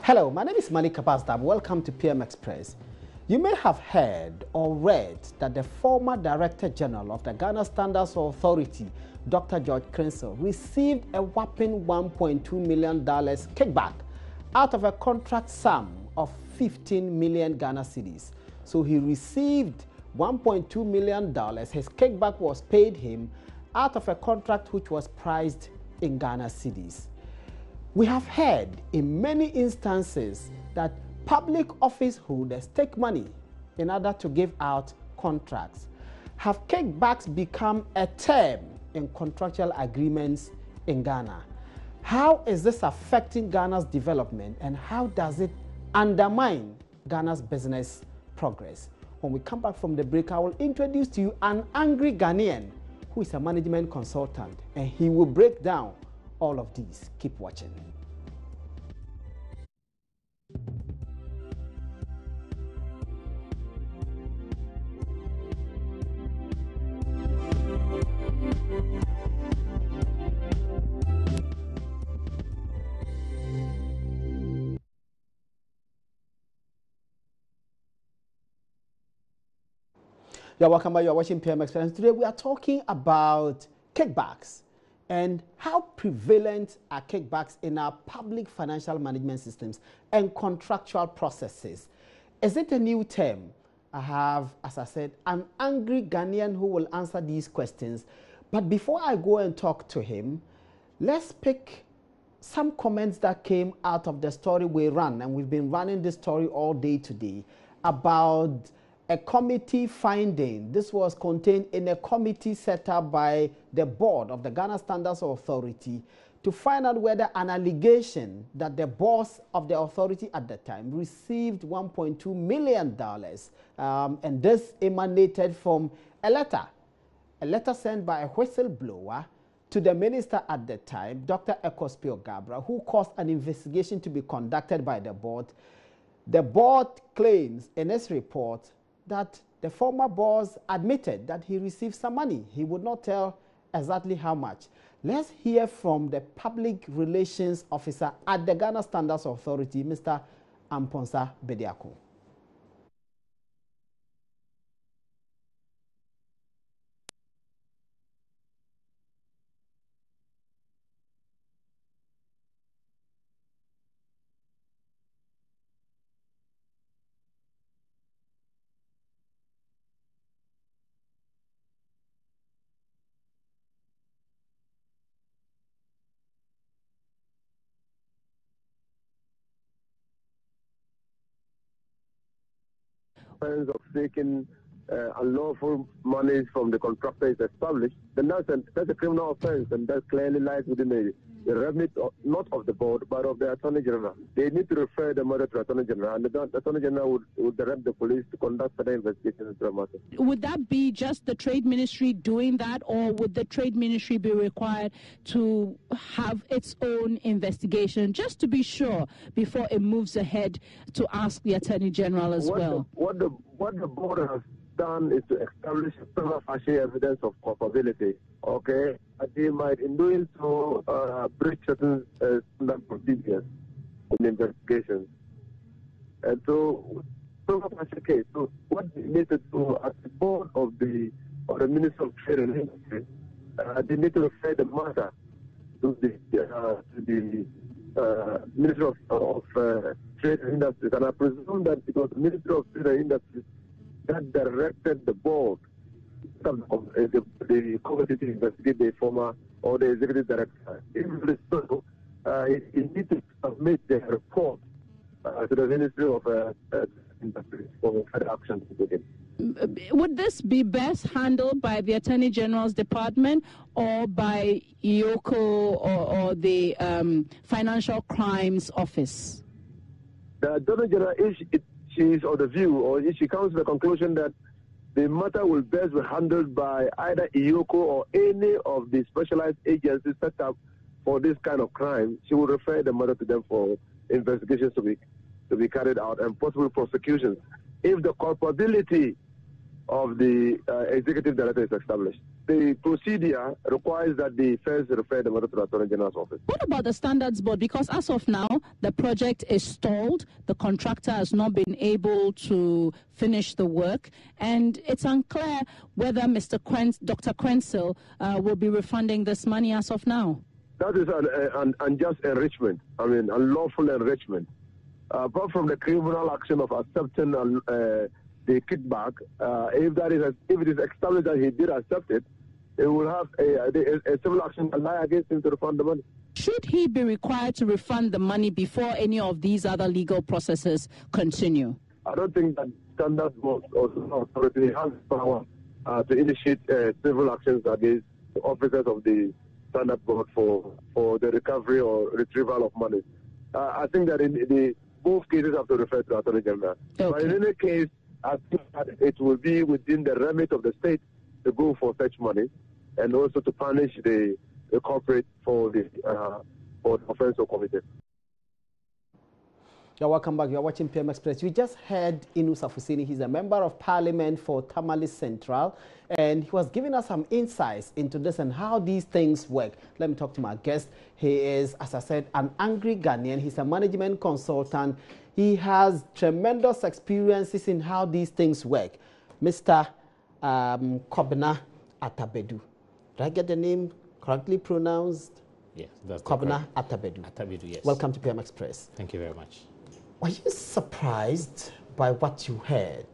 Hello, my name is Malik Kapasdab. Welcome to PM Express. You may have heard or read that the former Director General of the Ghana Standards Authority, Dr. George Crenshaw, received a whopping $1.2 million kickback out of a contract sum of 15 million Ghana cedis. So he received $1.2 million. His kickback was paid him out of a contract which was priced in Ghana cedis. We have heard in many instances that public office holders take money in order to give out contracts. Have kickbacks become a term in contractual agreements in Ghana? How is this affecting Ghana's development, and how does it undermine Ghana's business progress? When we come back from the break, I will introduce to you an angry Ghanaian who is a management consultant, and he will break down all of these. Keep watching. You're welcome back. You're watching PM Experience. Today we are talking about kickbacks and how prevalent are kickbacks in our public financial management systems and contractual processes. Is it a new term? I have, as I said, an angry Ghanaian who will answer these questions. But before I go and talk to him, let's pick some comments that came out of the story we ran, and we've been running this story all day today, about a committee finding. This was contained in a committee set up by the board of the Ghana Standards Authority to find out whether an allegation that the boss of the authority at the time received $1.2 million, and this emanated from a letter sent by a whistleblower to the minister at the time, Dr. Ekospio Gabra, who caused an investigation to be conducted by the board. The board claims in its report that the former boss admitted that he received some money. He would not tell exactly how much. Let's hear from the public relations officer at the Ghana Standards Authority, Mr. Amponsa Bediako. Of taking unlawful monies from the contractor is established, then that's a criminal offense, and that clearly lies within the remit not of the board but of the Attorney General. They need to refer the matter to the Attorney General, and the Attorney General would direct the police to conduct further investigations into the matter. Would that be just the Trade Ministry doing that, or would the Trade Ministry be required to have its own investigation just to be sure before it moves ahead to ask the Attorney General as well? What the board has done is to establish prima facie evidence of culpability. Okay, they might, in doing so, breach certain standard procedures in investigations. And so, prima facie case. So, what they need to do at the board of the Minister of Trade and Industry, they need to refer the matter to the Minister of Trade and Industry. And I presume that because the Minister of Trade and Industry that directed the board, the committee to investigate the former or the executive director. If it is so, it needs to submit the report to the Ministry of Industry for further action to begin. Would this be best handled by the Attorney General's department or by IOCO or the Financial Crimes Office? The Attorney General, if she is of the view, or if she comes to the conclusion that the matter will best be handled by either IOCO or any of the specialized agencies set up for this kind of crime, she will refer the matter to them for investigations to be carried out and possible prosecutions if the culpability of the executive director is established. the procedure requires that they first refer the matter to the Attorney General's office. What about the Standards Board? Because as of now, the project is stalled. The contractor has not been able to finish the work, and it's unclear whether Dr. Quensil will be refunding this money as of now. That is an unjust enrichment. I mean, unlawful enrichment. Apart from the criminal action of accepting the kickback, if it is established that he did accept it, it will have a civil action lie against him to refund the money. Should he be required to refund the money before any of these other legal processes continue? I don't think that Standards Board or authority has power to initiate civil actions against the officers of the Standard Board for the recovery or retrieval of money. I think that in both cases have to refer to the Attorney General. Okay. But in any case, I think that it will be within the remit of the state to go for such money and also to punish the culprit for the offense or committed. You're welcome back. You're watching PM Express. We just heard Inu Safusini. He's a member of parliament for Tamale Central, and he was giving us some insights into this and how these things work. Let me talk to my guest. He is, as I said, an angry Ghanaian. He's a management consultant. He has tremendous experiences in how these things work. Mr. Kobna Atabedu. Did I get the name correctly pronounced? Yes, that's Kobna Atabedu. Atabedu, yes. Welcome to PM Express. Thank you very much. Were you surprised by what you heard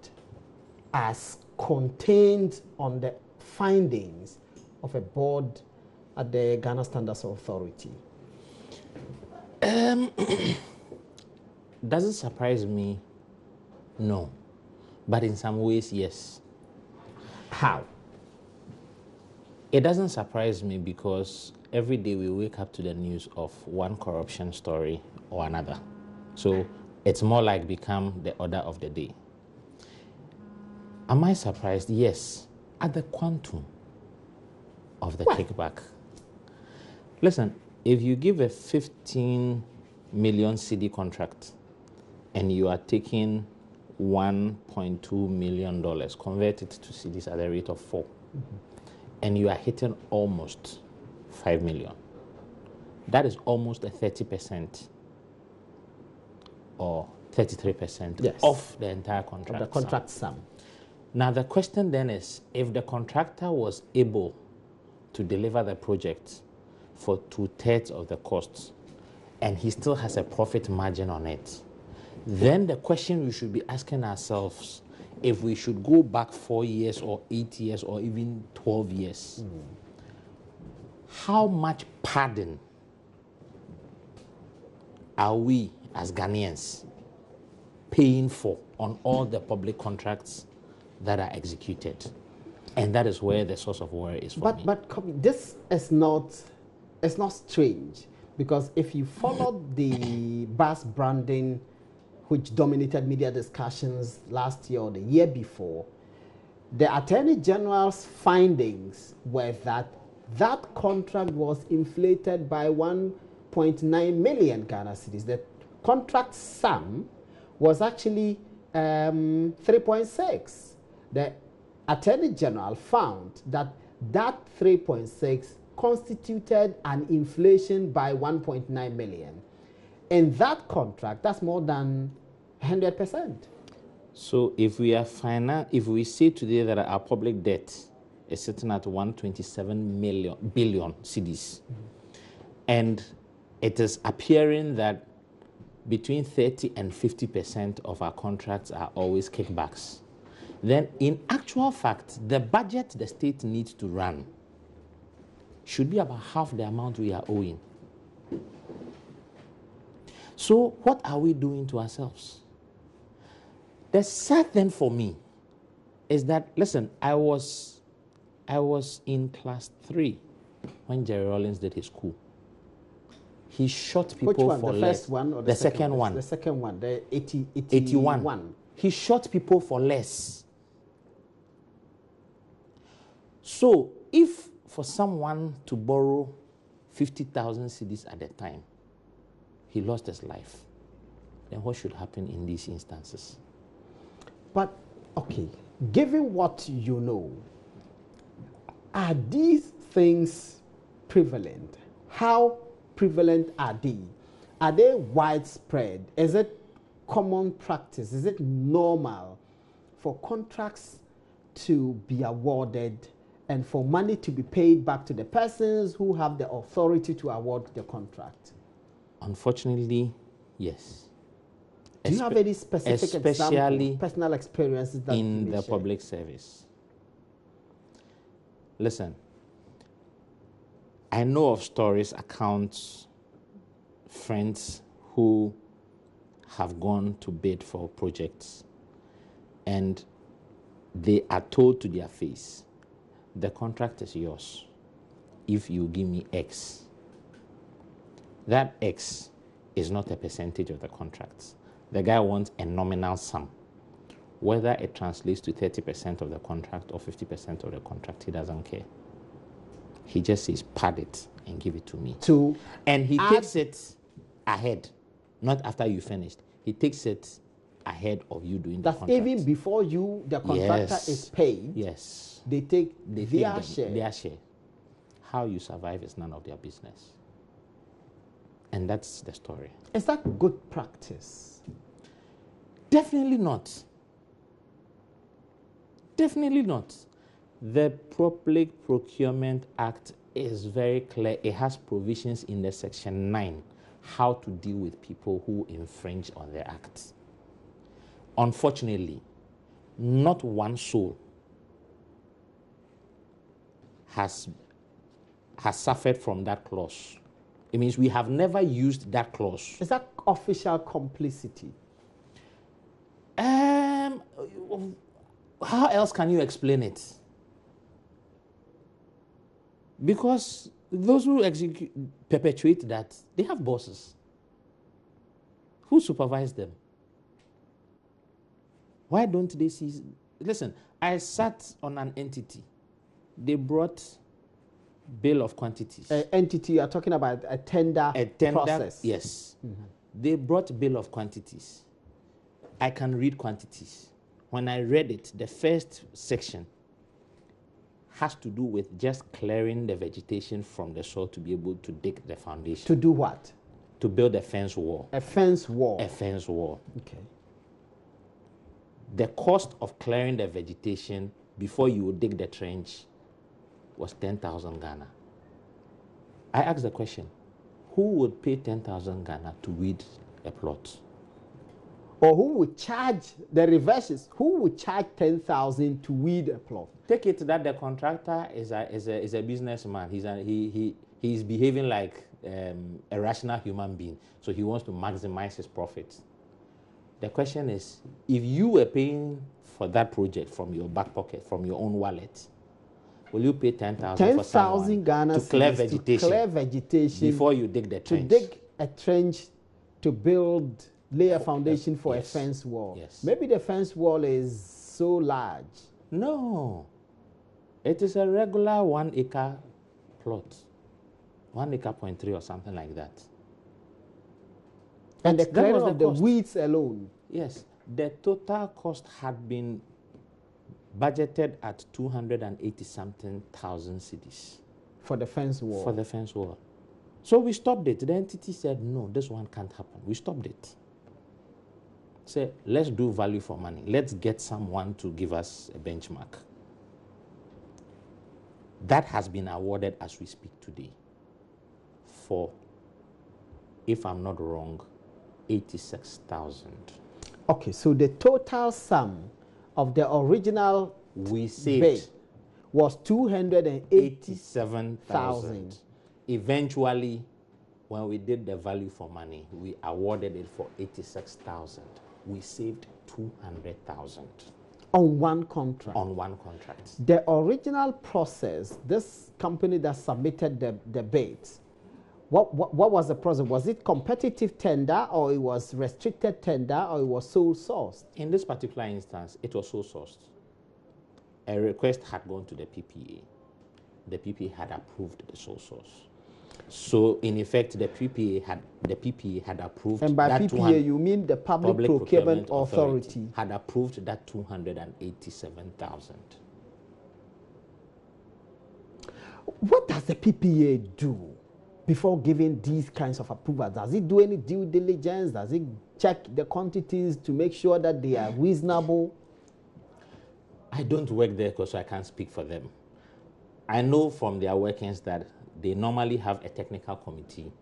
as contained on the findings of a board at the Ghana Standards Authority? Doesn't surprise me, no. But in some ways, yes. How? It doesn't surprise me because every day we wake up to the news of one corruption story or another. So it's more like become the order of the day. Am I surprised? Yes. At the quantum of the kickback. Listen, if you give a 15 million CD contract and you are taking $1.2 million, convert it to CDs at the rate of 4, and you are hitting almost 5 million, that is almost a 30% or 33% of the entire contract. Of the contract sum. Now the question then is, if the contractor was able to deliver the project for 2/3 of the costs and he still has a profit margin on it, then the question we should be asking ourselves, if we should go back 4 years or 8 years or even 12 years, how much pardon are we as Ghanaians paying for on all the public contracts that are executed? And that is where the source of worry is for me. But this is not strange, because if you follow the bus branding which dominated media discussions last year or the year before, the Attorney General's findings were that that contract was inflated by 1.9 million Ghana cedis. The contract sum was actually 3.6. The Attorney General found that 3.6 constituted an inflation by 1.9 million. In that contract, that's more than 100%. So if we are if we say today that our public debt is sitting at 127 billion cedis, and it is appearing that between 30 and 50% of our contracts are always kickbacks, then in actual fact, the budget the state needs to run should be about half the amount we are owing. So what are we doing to ourselves? The sad thing for me is that, listen, I was in class 3 when Jerry Rawlings did his coup. He shot people Which one, for the less. first one or the second one? The second one, the 81. He shot people for less. So if for someone to borrow 50,000 cedis at a time, he lost his life, then what should happen in these instances? But, okay, given what you know, Are these things prevalent? How prevalent are they? Are they widespread? Is it common practice? Is it normal for contracts to be awarded and for money to be paid back to the persons who have the authority to award the contract? Unfortunately, yes. Do you have any specific examples, personal experiences that in the public service? Listen, I know of stories, accounts, friends who have gone to bid for projects and they are told to their face, the contract is yours if you give me X. That X is not a percentage of the contract. The guy wants a nominal sum. Whether it translates to 30% of the contract or 50% of the contract, he doesn't care. He just says, pad it and give it to me. And he takes it ahead, not after you finished. He takes it ahead of you doing the contract. Even before the contractor is paid, yes, they take their share. Their share. How you survive is none of their business. And that's the story. Is that good practice? Definitely not. Definitely not. The Public Procurement Act is very clear. It has provisions in the Section 9 how to deal with people who infringe on the act. Unfortunately, not one soul has suffered from that clause. It means we have never used that clause. Is that official complicity? How else can you explain it? Because those who perpetuate that, they have bosses. Who supervise them? Why don't they see? Listen, I sat on an entity. They brought bill of quantities. Entity, you are talking about a tender process. Yes. Mm-hmm. They brought bill of quantities. I can read quantities. When I read it, the first section has to do with just clearing the vegetation from the soil to be able to dig the foundation. To do what? To build a fence wall. A fence wall? A fence wall. Okay. The cost of clearing the vegetation before you would dig the trench was 10,000 Ghana. I asked the question, who would pay 10,000 Ghana to weed a plot? Or who would charge, the reverses, who would charge 10,000 to weed a plot? Take it that the contractor is a businessman. He's behaving like a rational human being, so he wants to maximize his profits. The question is, if you were paying for that project from your back pocket, from your own wallet, will you pay 10,000 for someone Ghana to clear vegetation before you dig the trench? To dig a trench to lay a foundation for a fence wall. Yes. Maybe the fence wall is so large. No. It is a regular 1 acre plot. 1 acre, 0.3 or something like that. And the clearing of the weeds alone. Yes. The total cost had been budgeted at 280-something thousand cedis. For the fence wall? For the fence wall. So we stopped it. The entity said, no, this one can't happen. We stopped it. Say, let's do value for money. Let's get someone to give us a benchmark. That has been awarded as we speak today for, if I'm not wrong, 86,000. Okay, so the total sum of the original bid was 287,000. Eventually, when we did the value for money, we awarded it for 86,000. We saved 200,000. On one contract? On one contract. The original process, this company that submitted the bids, what was the process? Was it competitive tender, or it was restricted tender, or it was sole sourced? In this particular instance, it was sole sourced. A request had gone to the PPA. The PPA had approved the sole source. So in effect, the PPA had approved. And by PPA, you mean the Public Procurement Authority had approved that 287,000. What does the PPA do before giving these kinds of approvals? Does it do any due diligence? Does it check the quantities to make sure that they are reasonable? I don't work there because I can't speak for them. I know from their workings that they normally have a technical committee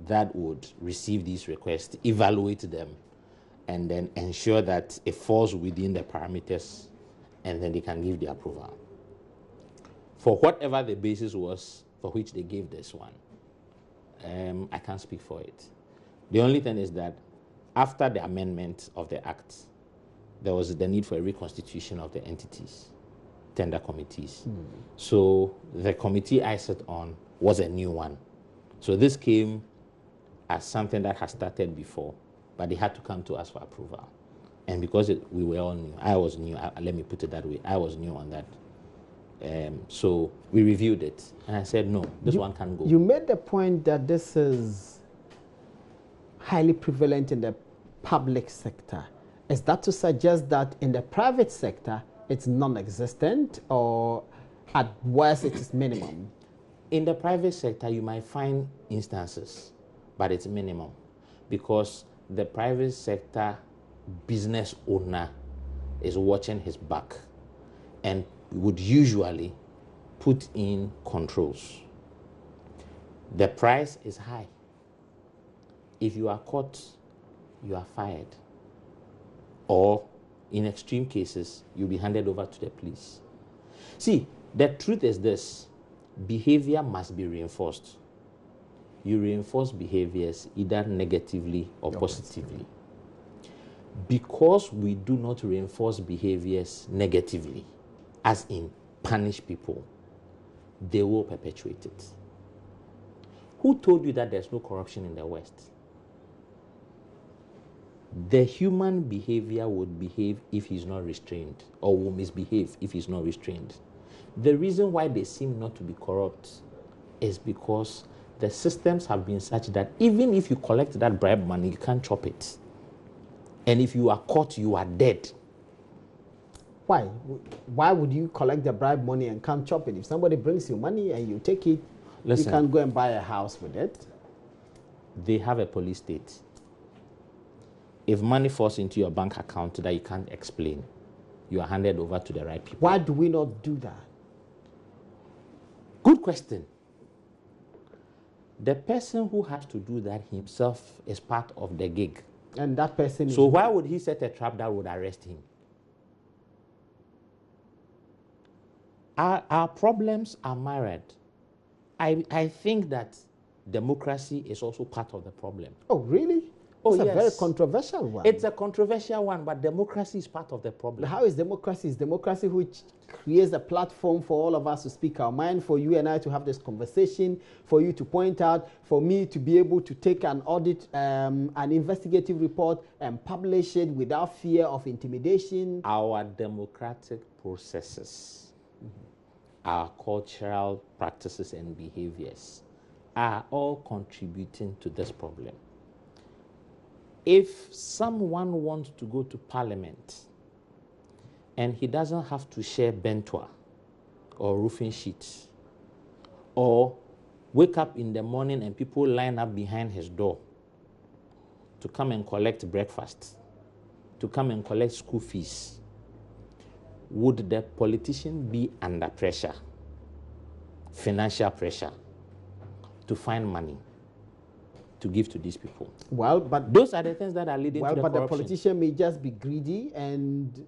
that would receive these requests, evaluate them, and then ensure that it falls within the parameters, and then they can give the approval. For whatever the basis was for which they gave this one, I can't speak for it. The only thing is that after the amendment of the Act, there was the need for a reconstitution of the entities, tender committees. So the committee I sat on was a new one. So this came as something that had started before, but they had to come to us for approval. And because we were all new, I was new, let me put it that way, I was new on that. So we reviewed it, and I said, no, this one can't go. You made the point that this is highly prevalent in the public sector. Is that to suggest that in the private sector, it's non-existent, or at worst, it is minimum? In the private sector, you might find instances, but it's minimum, because the private sector business owner is watching his back and would usually put in controls. The price is high. If you are caught, you are fired. Or in extreme cases, you'll be handed over to the police. See, the truth is this: behavior must be reinforced. You reinforce behaviors either negatively or positively. Because we do not reinforce behaviors negatively, as in punish people, they will perpetuate it. Who told you that there's no corruption in the West? The human behavior would behave if he's not restrained, or will misbehave if he's not restrained. The reason why they seem not to be corrupt is because the systems have been such that even if you collect that bribe money, you can't chop it. And if you are caught, you are dead. Why? Why would you collect the bribe money and can't chop it? If somebody brings you money and you take it, listen, you can't go and buy a house with it. They have a police state. If money falls into your bank account that you can't explain, you are handed over to the right people. Why do we not do that? Good question. The person who has to do that himself is part of the gig. And that person is... So why would he set a trap that would arrest him? Our problems are myriad. I think that democracy is also part of the problem. Oh, really? Oh, it's yes. a very controversial one. It's a controversial one, but democracy is part of the problem. How is democracy? Is democracy which creates a platform for all of us to speak our mind, for you and I to have this conversation, for you to point out, for me to be able to take an audit, an investigative report and publish it without fear of intimidation? Our democratic processes, our cultural practices and behaviors are all contributing to this problem. If someone wants to go to parliament and he doesn't have to share bentoa or roofing sheets, or wake up in the morning and people line up behind his door to come and collect breakfast, to come and collect school fees, would the politician be under pressure, financial pressure, to find money to give to these people? Well, but those are the things that are leading to the corruption. The politician may just be greedy, and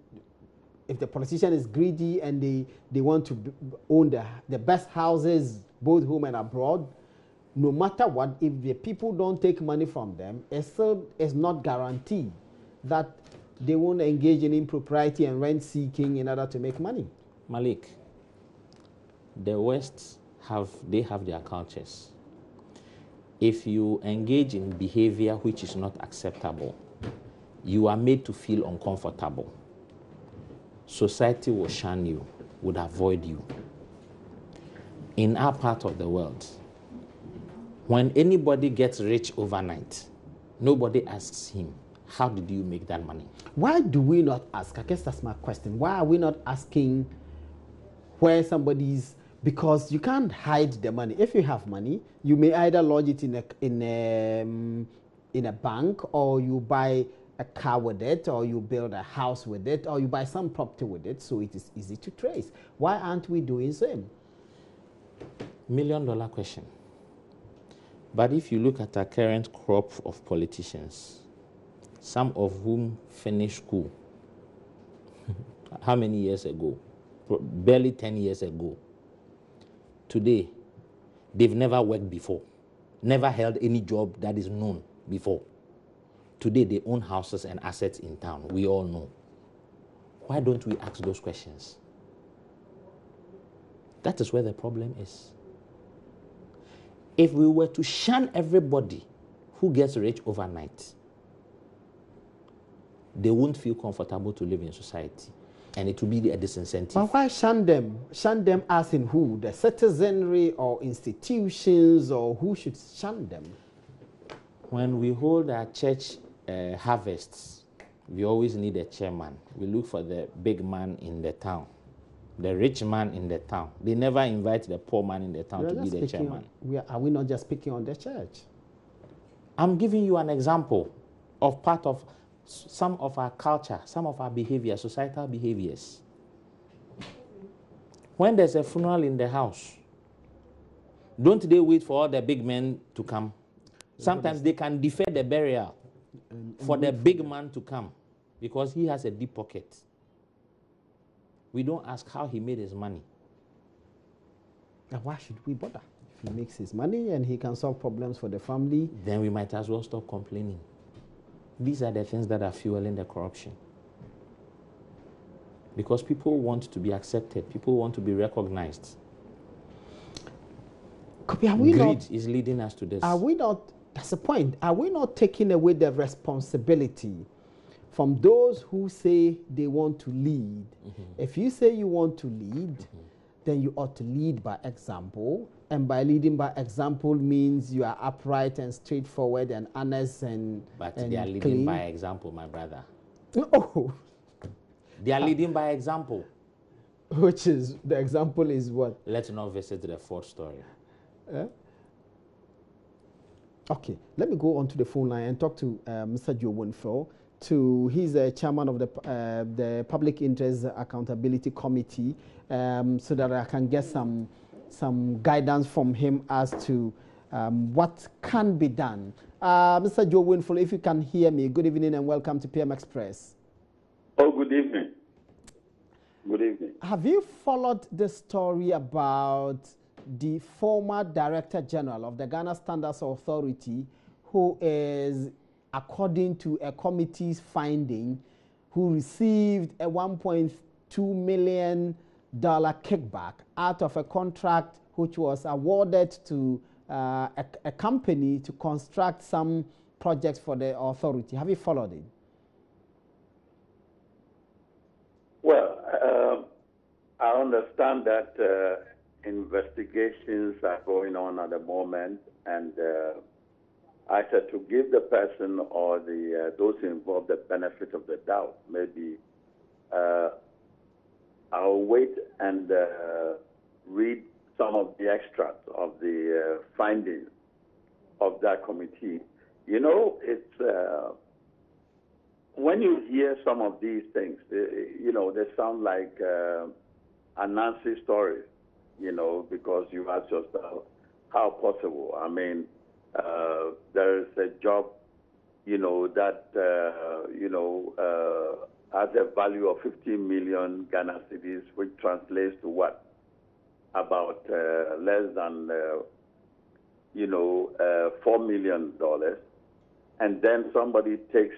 if the politician is greedy and they want to own the best houses, both home and abroad, no matter what, if the people don't take money from them, it's not guaranteed that they won't engage in impropriety and rent seeking in order to make money. Malik, the West have their cultures. If you engage in behavior which is not acceptable, you are made to feel uncomfortable. Society will shun you, would avoid you. In our part of the world, when anybody gets rich overnight, nobody asks him, how did you make that money? Why do we not ask? I guess that's my question. Why are we not asking where somebody's Because you can't hide the money. If you have money, you may either lodge it in a bank, or you buy a car with it, or you build a house with it, or you buy some property with it, so it is easy to trace. Why aren't we doing same? $1 million question. But if you look at our current crop of politicians, some of whom finished school, how many years ago? Barely 10 years ago. Today, they've never worked before, never held any job that is known before. Today, they own houses and assets in town. We all know. Why don't we ask those questions? That is where the problem is. If we were to shun everybody who gets rich overnight, they won't feel comfortable to live in society, and it will be a disincentive. But why shun them? Shun them as in who? The citizenry or institutions, or who should shun them? When we hold our church harvests, we always need a chairman. We look for the big man in the town, the rich man in the town. They never invite the poor man in the town to be the chairman. Are we not just picking on the church? I'm giving you an example of part of some of our culture, some of our behavior, societal behaviors. When there's a funeral in the house, don't they wait for all the big men to come? Sometimes they can defer the burial for the big man to come because he has a deep pocket. We don't ask how he made his money. And why should we bother? If he makes his money and he can solve problems for the family, then we might as well stop complaining. These are the things that are fueling the corruption. Because people want to be accepted. People want to be recognized. Greed is leading us to this. Are we not, that's the point, are we not taking away the responsibility from those who say they want to lead? If you say you want to lead, then you ought to lead by example. And by leading by example means you are upright and straightforward and honest and But they are leading clean. By example, my brother. Oh. They are leading by example. Which is, the example is what? Let's not visit the fourth story. Okay, let me go on to the phone line and talk to Mr. JoyNews. He's the chairman of the Public Interest Accountability Committee, so that I can get some guidance from him as to what can be done. Mr. JoyNews, if you can hear me, good evening and welcome to PM Express. Oh, good evening. Good evening. Have you followed the story about the former Director General of the Ghana Standards Authority, who is, according to a committee's finding, who received a $1.2 million kickback out of a contract which was awarded to a company to construct some projects for the authority? Have you followed it? Well, I understand that investigations are going on at the moment, and I said to give the person or the those involved the benefit of the doubt. Maybe I'll wait and read some of the extracts of the findings of that committee. You know, it's when you hear some of these things, you know, they sound like a Nancy story, you know, because you ask yourself, how possible? I mean, there is a job, you know, that, has a value of 15 million Ghana cedis, which translates to what? About less than, $4 million. And then somebody takes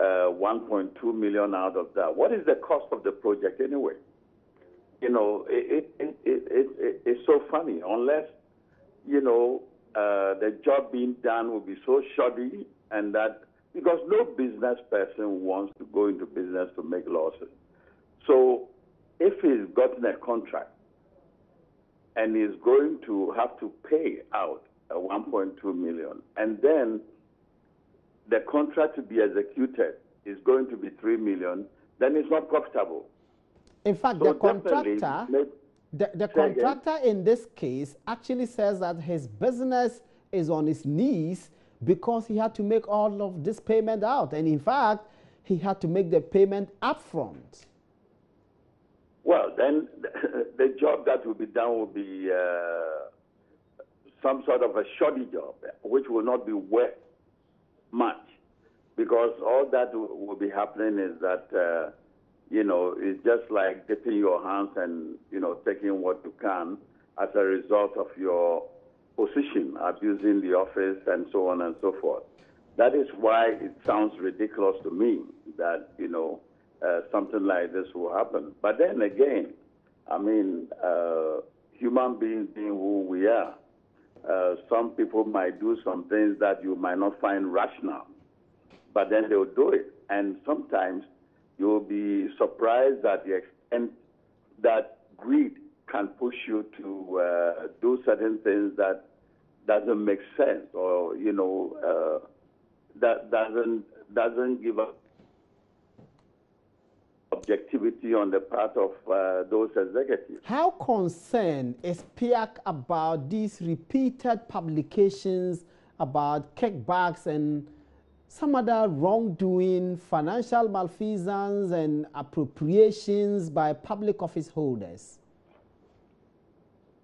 1.2 million out of that. What is the cost of the project anyway? You know, it's so funny. Unless, you know, the job being done will be so shoddy, and that, because no business person wants to go into business to make losses. So if he's gotten a contract and he's going to have to pay out 1.2 million, and then the contract to be executed is going to be 3 million, then it's not profitable. In fact, So the contractor, The contractor in this case actually says that his business is on his knees because he had to make all of this payment out. And in fact, he had to make the payment upfront. Well, then the job that will be done will be some sort of a shoddy job, which will not be worth much, because all that will be happening is that, you know, it's just like dipping your hands and, you know, taking what you can as a result of your position, abusing the office and so on and so forth. That is why it sounds ridiculous to me that, you know, something like this will happen. But then again, I mean, human beings being who we are, some people might do some things that you might not find rational, but then they'll do it. And sometimes you'll be surprised at the extent that greed can push you to do certain things that doesn't make sense, or, you know, that doesn't give up objectivity on the part of those executives. How concerned is PIAC about these repeated publications about kickbacks and some other wrongdoing, financial malfeasance and appropriations by public office holders?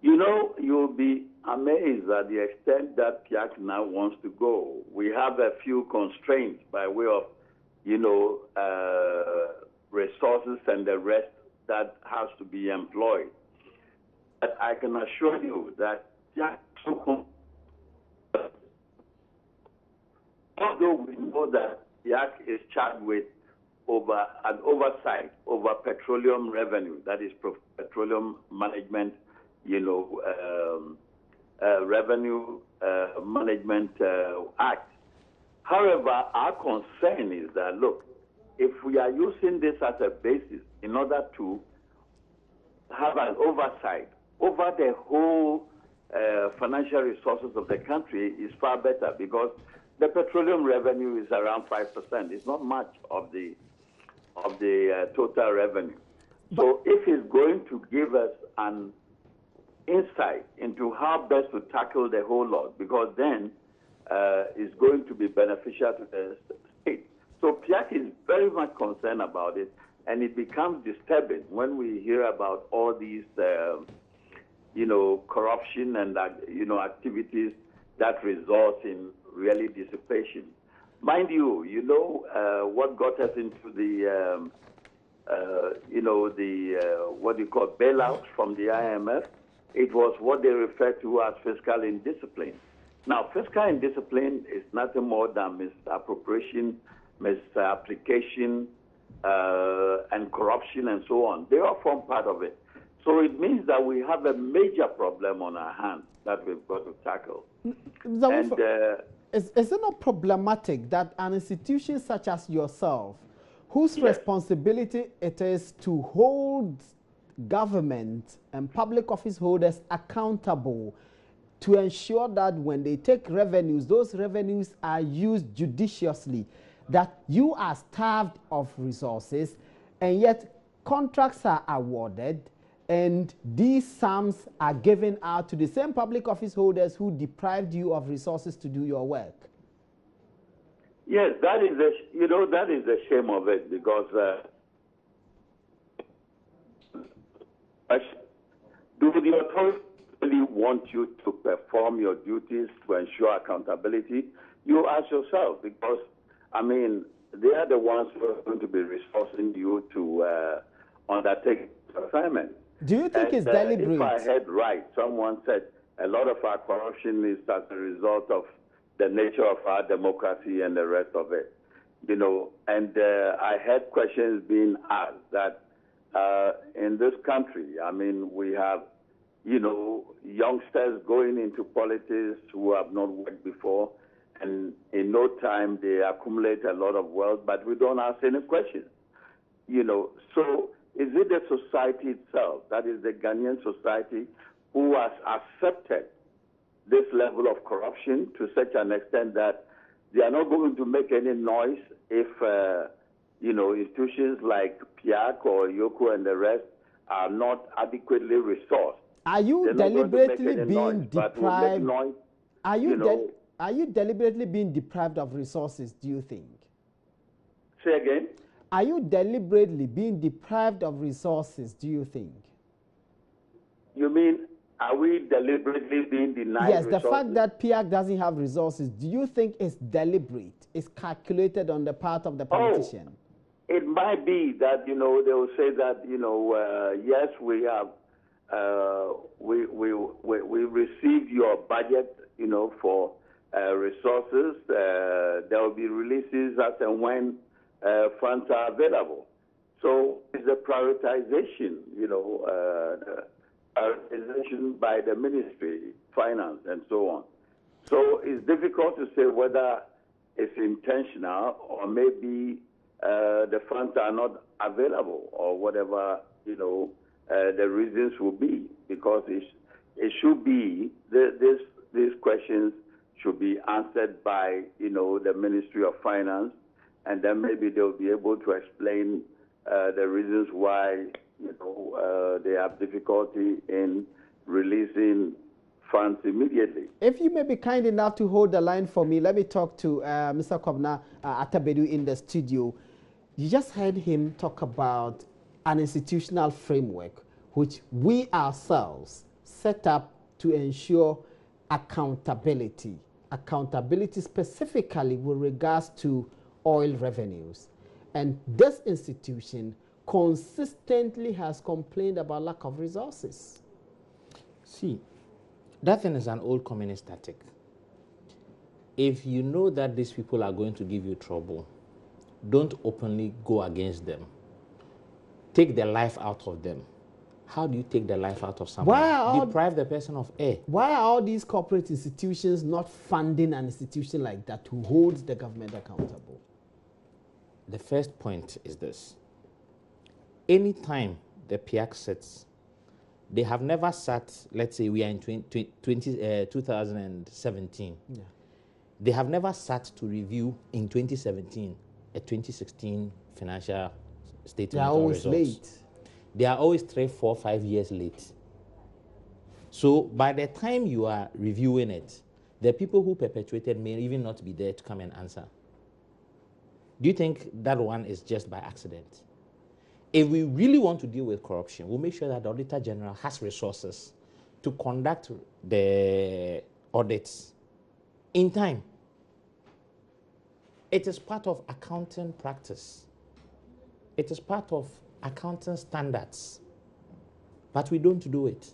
You know, you'll be amazed at the extent that PIAC now wants to go. We have a few constraints by way of, you know, resources and the rest that has to be employed. But I can assure you that although we know that PIAC is charged with an oversight over petroleum revenue, that is petroleum management, you know, revenue management act. However, our concern is that, look, if we are using this as a basis in order to have an oversight over the whole financial resources of the country, is far better, because the petroleum revenue is around 5%. It's not much of the total revenue. So if it's going to give us an insight into how best to tackle the whole lot, because then it's going to be beneficial to the state. So PIAC is very much concerned about it, and it becomes disturbing when we hear about all these, you know, corruption and, you know, activities that result in really dissipation. Mind you, you know, what got us into the, you know, the, what you call bailout from the IMF, it was what they refer to as fiscal indiscipline. Now, fiscal indiscipline is nothing more than misappropriation, misapplication, and corruption and so on. They all form part of it. So it means that we have a major problem on our hands that we've got to tackle. And, is it not problematic that an institution such as yourself, whose yes, responsibility it is to hold government and public office holders accountable to ensure that when they take revenues, those revenues are used judiciously, that you are starved of resources, and yet contracts are awarded, and these sums are given out to the same public office holders who deprived you of resources to do your work? Yes, that is the, you know, that is the shame of it, because do the authorities really want you to perform your duties to ensure accountability? You ask yourself, because, I mean, they are the ones who are going to be resourcing you to undertake assignment. Do you think it's deliberate? If I heard right, someone said a lot of our corruption is as a result of the nature of our democracy and the rest of it. You know, and I had questions being asked that in this country, I mean, we have, you know, youngsters going into politics who have not worked before, and in no time they accumulate a lot of wealth, but we don't ask any questions. You know, so is it the society itself, that is the Ghanaian society, who has accepted this level of corruption to such an extent that they are not going to make any noise if, you know, institutions like PIAC or Yoko and the rest are not adequately resourced. Are you They're not going to make deliberately any being noise, but will make deprived? noise, Are you know. are you deliberately being deprived of resources, do you think? Say again? Are you deliberately being deprived of resources, do you think? You mean, are we deliberately being denied Yes, resources? the fact that PIAC doesn't have resources, do you think it's deliberate? It's calculated on the part of the politician? It might be that, you know, they will say that, you know, yes, we have, we received your budget, you know, for resources. There will be releases as and when funds are available. So it's a prioritization, you know, prioritization by the ministry, finance, and so on. So it's difficult to say whether it's intentional or maybe the funds are not available or whatever, you know, the reasons will be, because it should be, these questions should be answered by, you know, the Ministry of Finance, and then maybe they'll be able to explain the reasons why, you know, they have difficulty in releasing funds immediately. If you may be kind enough to hold the line for me, let me talk to Mr. Kobna Atabedu in the studio. You just heard him talk about an institutional framework which we ourselves set up to ensure accountability. Accountability specifically with regards to oil revenues. And this institution consistently has complained about lack of resources. See, that thing is an old communist tactic. If you know that these people are going to give you trouble, don't openly go against them. Take the life out of them. How do you take the life out of someone? Deprive the person of air. Why are all these corporate institutions not funding an institution like that who holds the government accountable? The first point is this. Anytime the PIAC sits, they have never sat, let's say we are in 2017. Yeah. They have never sat to review in 2017 a 2016 financial statement. They are always late. They are always 3, 4, 5 years late. So by the time you are reviewing it, the people who perpetuated may even not be there to come and answer. Do you think that one is just by accident? If we really want to deal with corruption, we'll make sure that the Auditor General has resources to conduct the audits in time. It is part of accounting practice. It is part of accounting standards. But we don't do it.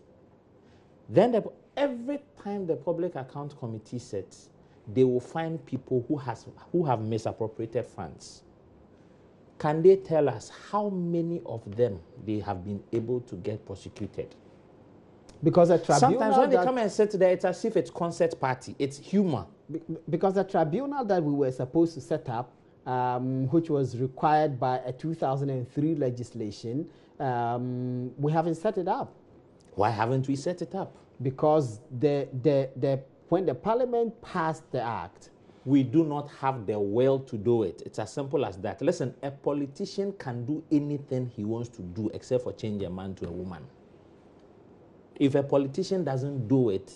Then every time the Public Account Committee sits, they will find people who have misappropriated funds. Can they tell us how many of them they have been able to get prosecuted? Because a tribunal sometimes when they come and sit there, it's as if it's concert party. It's humor. Because the tribunal that we were supposed to set up, which was required by a 2003 legislation, we haven't set it up. Why haven't we set it up? Because when the Parliament passed the act, we do not have the will to do it. It's as simple as that. Listen, a politician can do anything he wants to do except for change a man to a woman. If a politician doesn't do it,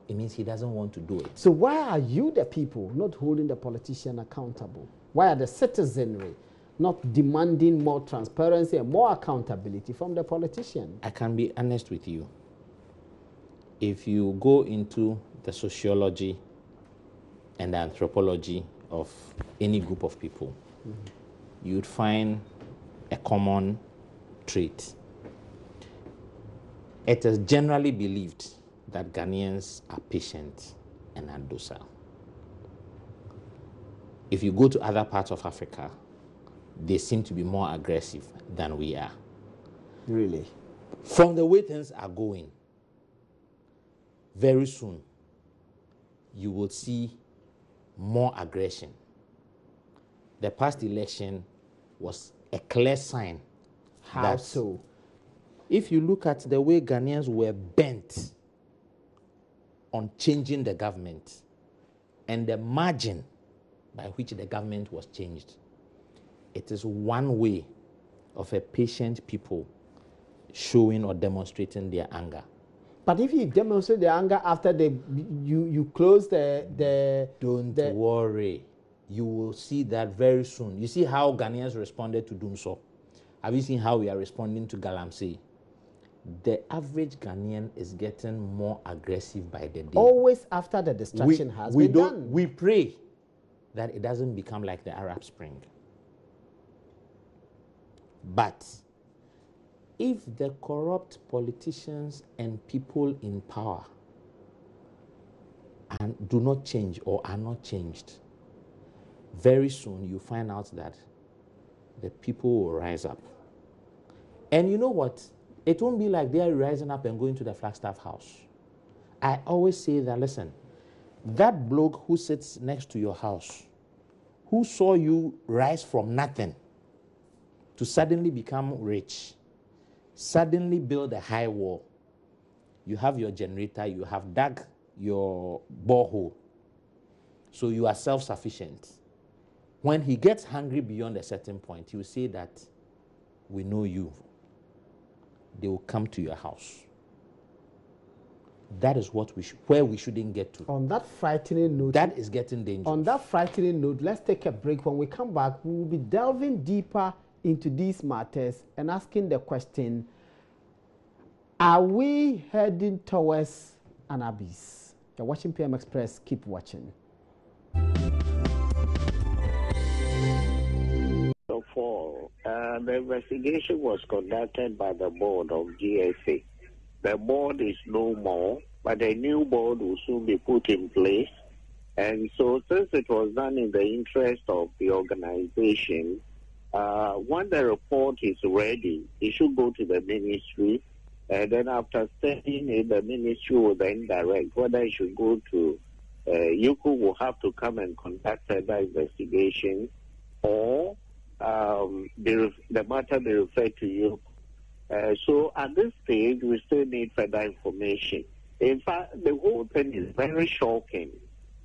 it means he doesn't want to do it. So why are you, the people, not holding the politician accountable? Why are the citizenry not demanding more transparency and more accountability from the politician? I can be honest with you. If you go into the sociology and the anthropology of any group of people, you'd find a common trait. It is generally believed that Ghanaians are patient and are docile. If you go to other parts of Africa, they seem to be more aggressive than we are. Really? From the way things are going, very soon, you will see more aggression. The past election was a clear sign. How so? If you look at the way Ghanaians were bent on changing the government and the margin by which the government was changed, it is one way of a patient people showing or demonstrating their anger. But if you demonstrate the anger after you close Don't worry. You will see that very soon. You see how Ghanaians responded to Dumso. Have you seen how we are responding to Galamsey? The average Ghanaian is getting more aggressive by the day. Always after the destruction has been done. We pray that it doesn't become like the Arab Spring. But if the corrupt politicians and people in power and do not change or are not changed, very soon you find out that the people will rise up. And you know what? It won't be like they are rising up and going to the Flagstaff house. I always say that, listen, that bloke who sits next to your house, who saw you rise from nothing to suddenly become rich, suddenly build a high wall, you have your generator, you have dug your borehole, so you are self-sufficient. When he gets hungry beyond a certain point, he will say that, we know you. They will come to your house. That is what where we shouldn't get to. On that frightening note, that is getting dangerous. On that frightening note, let's take a break. When we come back, we will be delving deeper into these matters and asking the question, are we heading towards an abyss? You're watching PM Express. Keep watching. The investigation was conducted by the board of GSA. The board is no more, but a new board will soon be put in place. And so since it was done in the interest of the organization, when the report is ready, it should go to the ministry. And then after studying it, the ministry will then direct whether it should go to YUKU will have to come and conduct further investigation, or the matter be referred to you. So at this stage, we still need further information. In fact, the whole thing is very shocking.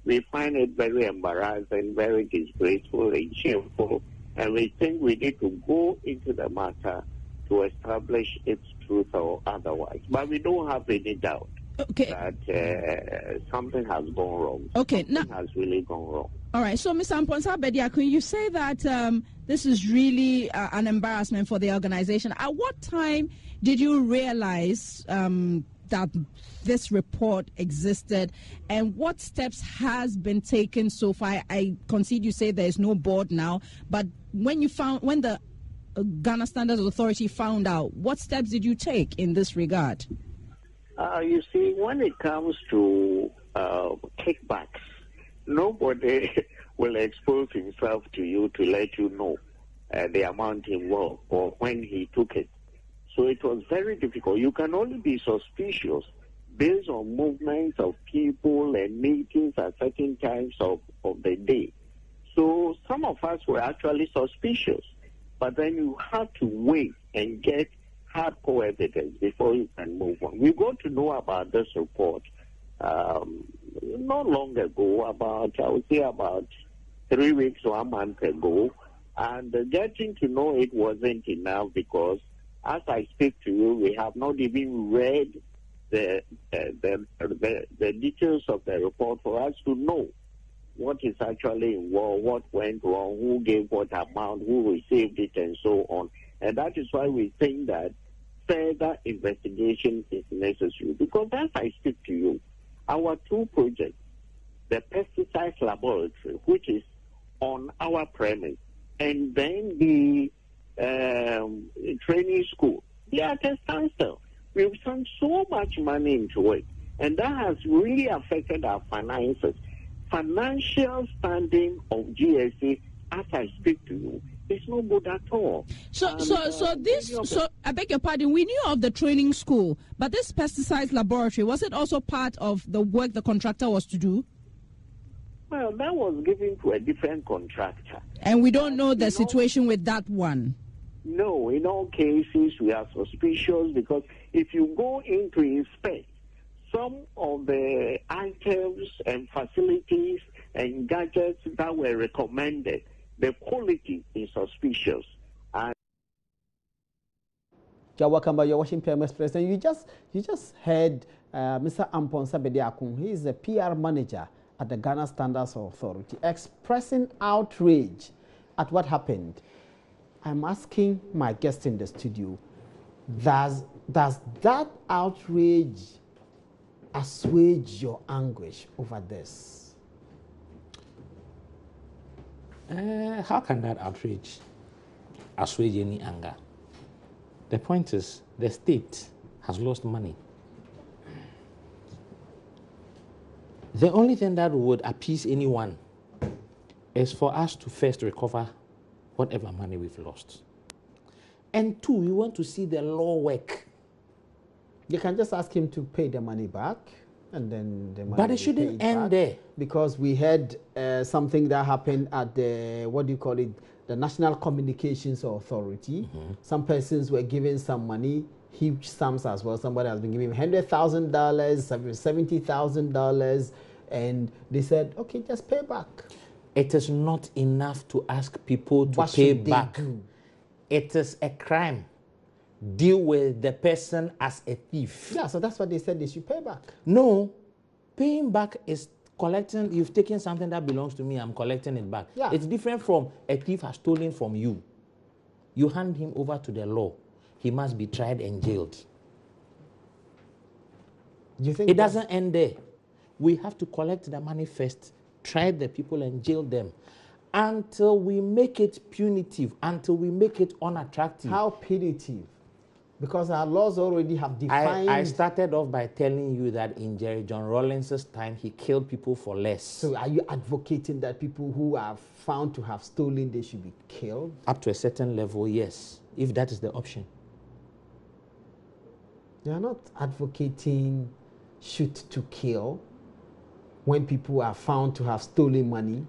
We find it very embarrassing, very disgraceful and shameful, and we think we need to go into the matter to establish its truth or otherwise. But we don't have any doubt that something has gone wrong. Something has really gone wrong. All right, so Ms. Amponsa Bediakun, you say that this is really an embarrassment for the organization. At what time did you realize that this report existed, and what steps has been taken so far? I concede you say there is no board now, but when the Ghana Standards Authority found out, what steps did you take in this regard? You see, when it comes to kickbacks, nobody will expose himself to you to let you know the amount involved or when he took it. So it was very difficult. You can only be suspicious based on movements of people and meetings at certain times of the day. So some of us were actually suspicious, but then you have to wait and get hardcore evidence before you can move on. We got to know about this report not long ago, I would say about 3 weeks or a month ago, and getting to know it wasn't enough because as I speak to you, we have not even read the details of the report for us to know what is actually involved, what went wrong, who gave what amount, who received it, and so on. And that is why we think that further investigation is necessary. Because as I speak to you, our two projects, the pesticides laboratory, which is on our premise, and then the training school, they are at a standstill. We've sunk so much money into it, and that has really affected our finances. Financial standing of GSA, as I speak to you, is no good at all. So I beg your pardon, we knew of the training school, but this pesticides laboratory, was it also part of the work the contractor was to do? Well, that was given to a different contractor. And we don't know the situation with that one? No, in all cases we are suspicious because if you go in to inspect some of the items and facilities and gadgets that were recommended, the quality is suspicious. And You're welcome by your watching PM Express. And you just heard Mr. Ampon Sabediakun. He is the PR manager at the Ghana Standards Authority, expressing outrage at what happened. I'm asking my guest in the studio, does that outrage assuage your anguish over this? How can that outrage assuage any anger? The point is, the state has lost money. The only thing that would appease anyone is for us to first recover whatever money we've lost. And two, we want to see the law work. You can just ask him to pay the money back, and then the money. But it shouldn't end there. Because we had something that happened at the, what do you call it, the National Communications Authority. Some persons were given some money, huge sums as well. Somebody has been giving $100,000, $70,000, and they said, okay, just pay back. It is not enough to ask people to pay back. It is a crime. Deal with the person as a thief. Yeah, so that's what they said, they should pay back. No, paying back is collecting. You've taken something that belongs to me, I'm collecting it back. Yeah. It's different from a thief has stolen from you. You hand him over to the law. He must be tried and jailed. You think it doesn't end there. We have to collect the money first, try the people and jail them until we make it punitive, until we make it unattractive. How punitive? Because our laws already have defined. I started off by telling you that in Jerry John Rawlings's time, he killed people for less. So are you advocating that people who are found to have stolen, they should be killed? Up to a certain level, yes, if that is the option. You are not advocating shoot to kill when people are found to have stolen money.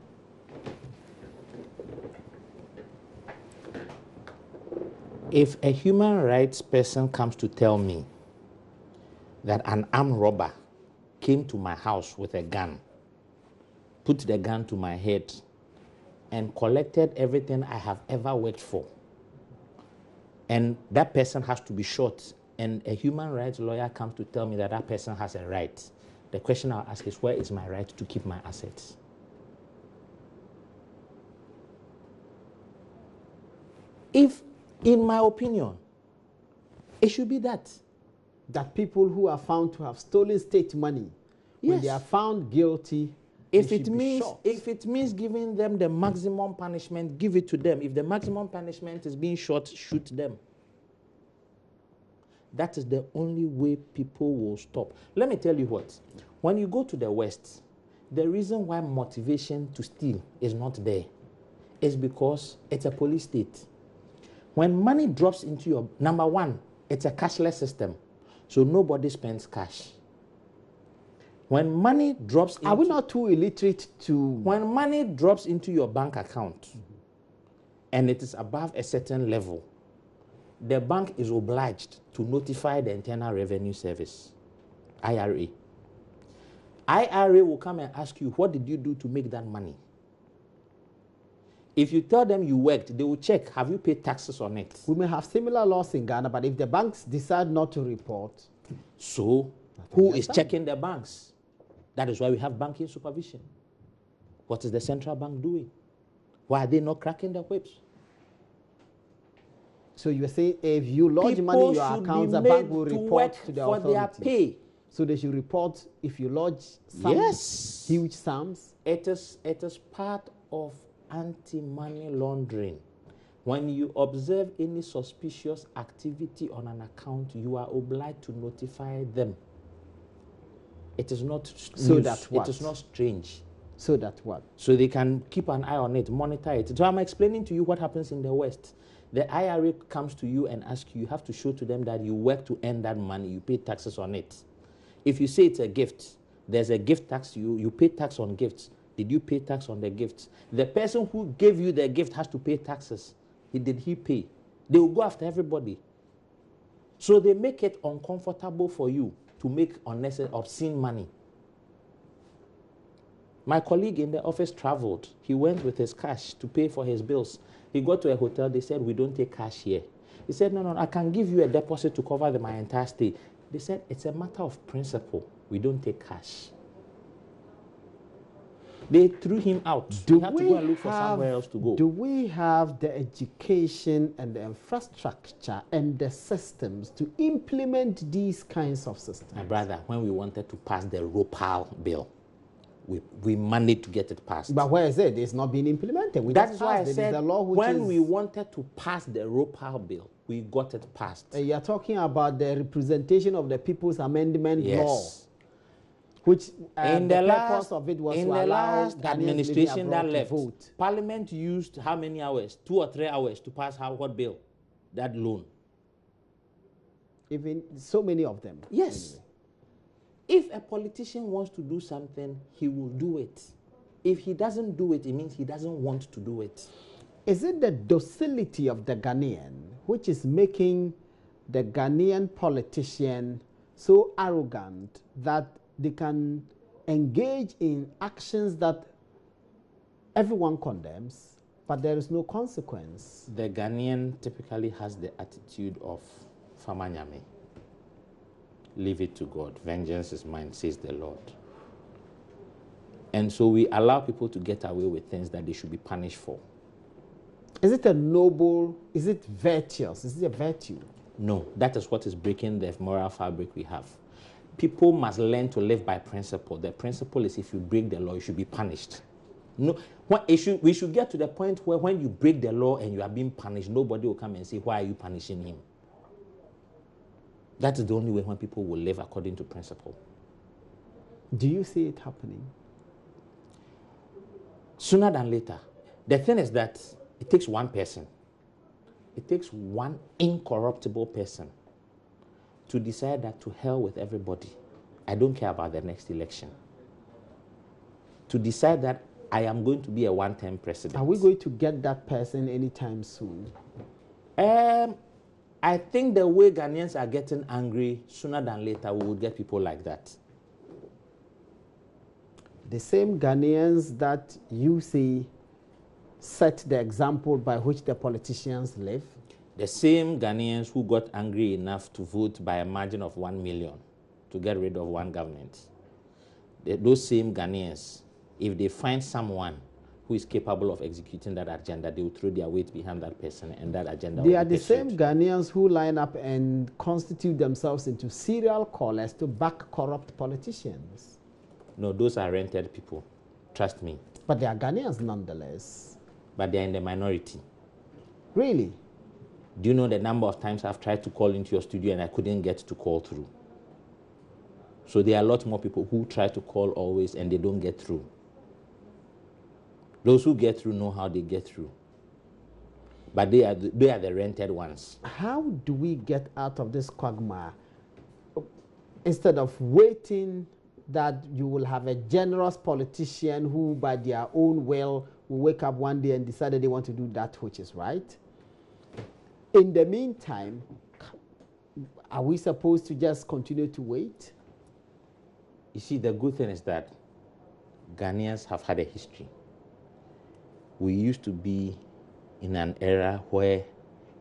If a human rights person comes to tell me that an armed robber came to my house with a gun, put the gun to my head, and collected everything I have ever worked for, and that person has to be shot, and a human rights lawyer comes to tell me that that person has a right, the question I'll ask is, where is my right to keep my assets? If, in my opinion, it should be that people who are found to have stolen state money, when they are found guilty, if it means giving them the maximum punishment, give it to them. If the maximum punishment is being shot, shoot them. That is the only way people will stop. Let me tell you what. When you go to the West, the reason why motivation to steal is not there is because it's a police state. When money drops into your, number one, it's a cashless system, so nobody spends cash. When money drops into... Are we not too illiterate to... When money drops into your bank account and it is above a certain level, the bank is obliged to notify the Internal Revenue Service, IRA. IRA will come and ask you, what did you do to make that money? If you tell them you worked, they will check, have you paid taxes on it? We may have similar laws in Ghana, but if the banks decide not to report... So, who is checking the banks? That is why we have banking supervision. What is the central bank doing? Why are they not cracking the whips? So you say if you lodge money in your accounts, the bank will report to the authority. Their pay. So they should report if you lodge some huge sums? It is part of anti-money laundering. When you observe any suspicious activity on an account, you are obliged to notify them. It is not so that what? It is not strange. So that what? So they can keep an eye on it, monitor it. So I'm explaining to you what happens in the West. The IRA comes to you and asks you, you have to show to them that you work to earn that money, you pay taxes on it. If you say it's a gift, there's a gift tax, you pay tax on gifts. Did you pay tax on the gifts? The person who gave you the gift has to pay taxes. Did he pay? They will go after everybody. So they make it uncomfortable for you to make unnecessary, obscene money. My colleague in the office traveled. He went with his cash to pay for his bills. He got to a hotel. They said, we don't take cash here. He said, no, I can give you a deposit to cover my entire stay. They said, it's a matter of principle. We don't take cash. They threw him out. He had to go and look for somewhere else to go. Do we have the education and the infrastructure and the systems to implement these kinds of systems? My brother, when we wanted to pass the ROPAL bill, we managed to get it passed. But where is it? It's not being implemented. That is why I said when we wanted to pass the ROPAL bill, we got it passed. You're talking about the representation of the People's Amendment yes. Law, which in the purpose of it was in to the allow last administration that left, vote. Parliament used how many hours? 2 or 3 hours to pass what bill? That loan. Even so many of them. Yes. Anyway. If a politician wants to do something, he will do it. If he doesn't do it, it means he doesn't want to do it. Is it the docility of the Ghanaian which is making the Ghanaian politician so arrogant that they can engage in actions that everyone condemns, but there is no consequence? The Ghanaian typically has the attitude of Famanyame. Leave it to God. Vengeance is mine, says the Lord. And so we allow people to get away with things that they should be punished for. Is it a noble, is it virtuous? Is it a virtue? No, that is what is breaking the moral fabric we have. People must learn to live by principle. The principle is if you break the law, you should be punished. No, we should get to the point where when you break the law and you are being punished, nobody will come and say, why are you punishing him? That is the only way when people will live according to principle. Do you see it happening? Sooner than later. The thing is that it takes one person. It takes one incorruptible person to decide that to hell with everybody. I don't care about the next election. To decide that I am going to be a one-term president. Are we going to get that person anytime soon? I think the way Ghanaians are getting angry, sooner than later, we will get people like that. The same Ghanaians that you see set the example by which the politicians live? The same Ghanaians who got angry enough to vote by a margin of 1 million to get rid of one government. Those same Ghanaians, if they find someone who is capable of executing that agenda, they will throw their weight behind that person and that agenda will be pursued. They are the same Ghanaians who line up and constitute themselves into serial callers to back corrupt politicians. No, those are rented people. Trust me. But they are Ghanaians nonetheless. But they are in the minority. Really? Do you know the number of times I've tried to call into your studio and I couldn't get to call through? So there are a lot more people who try to call always and they don't get through. Those who get through know how they get through. But they are the rented ones. How do we get out of this quagmire? Instead of waiting that you will have a generous politician who by their own will wake up one day and decide that they want to do that which is right. In the meantime, are we supposed to just continue to wait? You see, the good thing is that Ghanaians have had a history. We used to be in an era where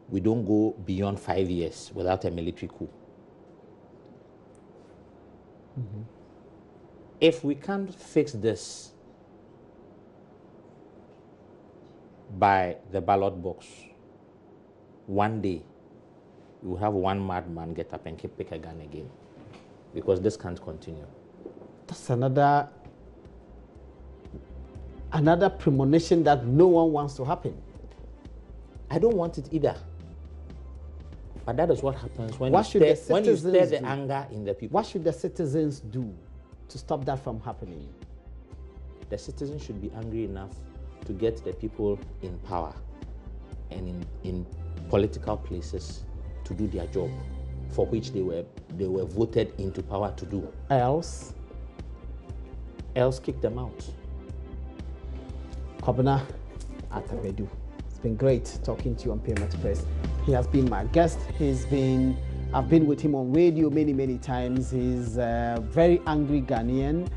we don't go beyond 5 years without a military coup. Mm-hmm. If we can't fix this by the ballot box, one day you will have one madman get up and pick a gun again, because this can't continue. That's another premonition that no one wants to happen. I don't want it either. But that is what happens when you stir the anger in the people. What should the citizens do to stop that from happening? The citizens should be angry enough to get the people in power and in political places to do their job for which they were voted into power to do. Else kick them out. Kobina Atabedu. It's been great talking to you on PM Express. He has been my guest. I've been with him on radio many times. He's a very angry Ghanaian.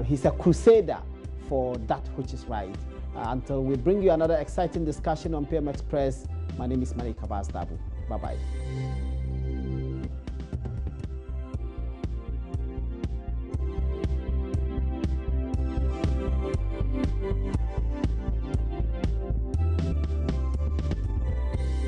He's a crusader for that which is right. Until we bring you another exciting discussion on PM Express, my name is Mani Kabas Dabu. Bye-bye.